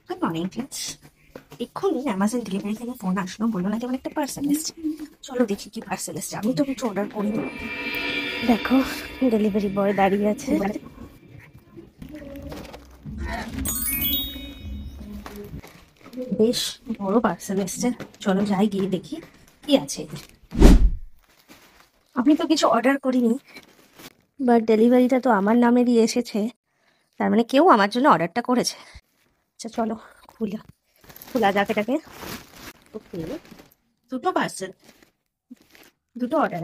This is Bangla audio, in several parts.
Good morning friends. এক্ষুনি অ্যামাজন ডেলিভারি থেকে ফোন আসলো, বললো নাকি আমার একটা পার্সেল এসছে। চলো দেখি কি পার্সেল এসছে। আমি তো কিছু অর্ডার করিনি। দেখো, ডেলিভারি বয় দাঁড়িয়ে আছে। বেশ বড় পার্সেল এসছে, চলো যাই গিয়ে দেখি কি আছে এতে। আমি তো কিছু অর্ডার করিনি, বাট ডেলিভারিটা তো আমার নামেরই এসেছে, তার মানে কেউ আমার জন্য অর্ডারটা করেছে। আচ্ছা চলো খোলা যাক এটাকে। ওকে, দুটো পার্সেল, দুটো অর্ডার।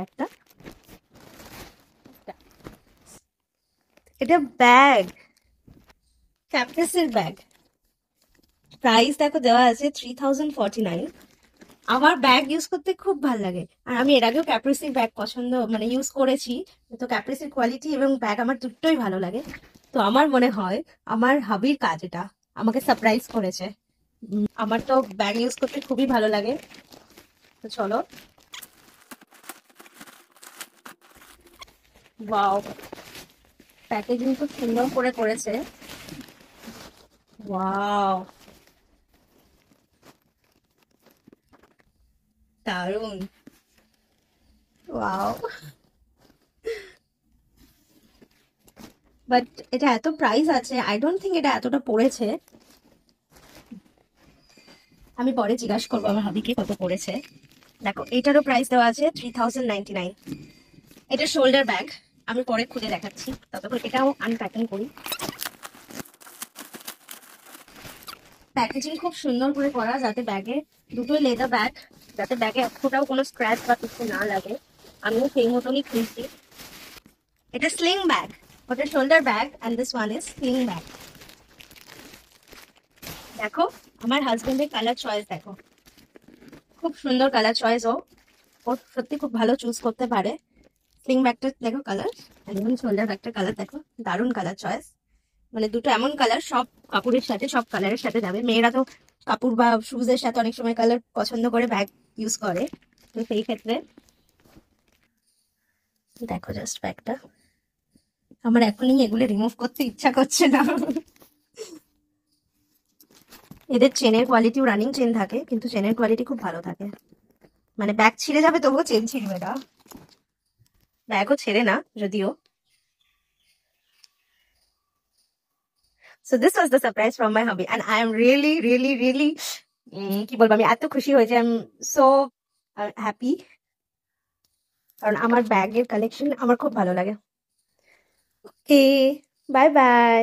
এটা ব্যাগ, ক্যাপ্রিসের ব্যাগ। প্রাইস দেখো দেওয়া আছে 3049। আমার ব্যাগ ইউজ করতে খুব ভাল লাগে, আর আমি এর আগেও ক্যাপ্রিসির ব্যাগ পছন্দ মানে ইউজ করেছি। তো ক্যাপ্রিসির কোয়ালিটি এবং ব্যাগ আমার দুটোই ভালো লাগে। তো আমার মনে হয় আমার হাবির কাজ এটা, আমাকে সারপ্রাইজ করেছে। আমার তো ব্যাগ ইউজ করতে খুবই ভালো লাগে। তো চলো। ওয়াও, প্যাকেজিং খুব সুন্দর করে করেছে। ওয়াও, দারুণ। ওয়াও, বাট এটা এত প্রাইস আছে, আই ডোন্ট থিঙ্ক এটা এতটা পড়েছে। আমি পরে জিজ্ঞাসা করবো আমার হাবিকে কত পড়েছে। দেখো এটারও প্রাইস দেওয়া আছে 3099। এটা শোল্ডার ব্যাগ, আমি পরে খুলে দেখাচ্ছি, ততক্ষণ এটাও আনপ্যাকিং করি। প্যাকেজিং খুব সুন্দর করে করা, যাতে ব্যাগে, দুটোই লেদার ব্যাগ, যাতে ব্যাগে একটাও কোনো স্ক্র্যাচ বা কিছু না লাগে। আমিও সেই মতনই খুলছি। এটা স্লিং ব্যাগ, ওটা shoulder bag and this one is sling bag. দেখো আমার হাজবেন্ডের কালার চয়েস দেখো, খুব সুন্দর কালার চয়েস। ও সত্যি খুব ভালো চুজ করতে পারে। স্লিং ব্যাগটার দেখো কালার, এবং শোল্ডার ব্যাগটার কালার দেখো, দারুণ কালার চয়েস। মানে দুটো এমন কালার সব কাপড়ের সাথে, সব কালারের সাথে যাবে। মেয়েরা তো কাপড় বা শুজের সাথে অনেক সময় কালার পছন্দ করে ব্যাগ ইউজ করে, তো সেই ক্ষেত্রে দেখো জাস্ট ব্যাগটা। আমার এখনই এগুলো রিমুভ করতে ইচ্ছা করছে না। এদের চেনের কোয়ালিটিও রানিং চেন থাকে, কিন্তু চেনের কোয়ালিটি খুব ভালো থাকে। মানে ব্যাগ ছিঁড়ে যাবে তবুও চেন ছিঁড়বে না, ব্যাগও ছেড়ে না যদিও। So this was the surprise from my hubby, and I am really, really, really কি বলবো, আমি এত খুশি হয়েছি। আই এম সো হ্যাপি, কারণ আমার ব্যাগের কালেকশন আমার খুব ভালো লাগে। ওকে, বাই বাই।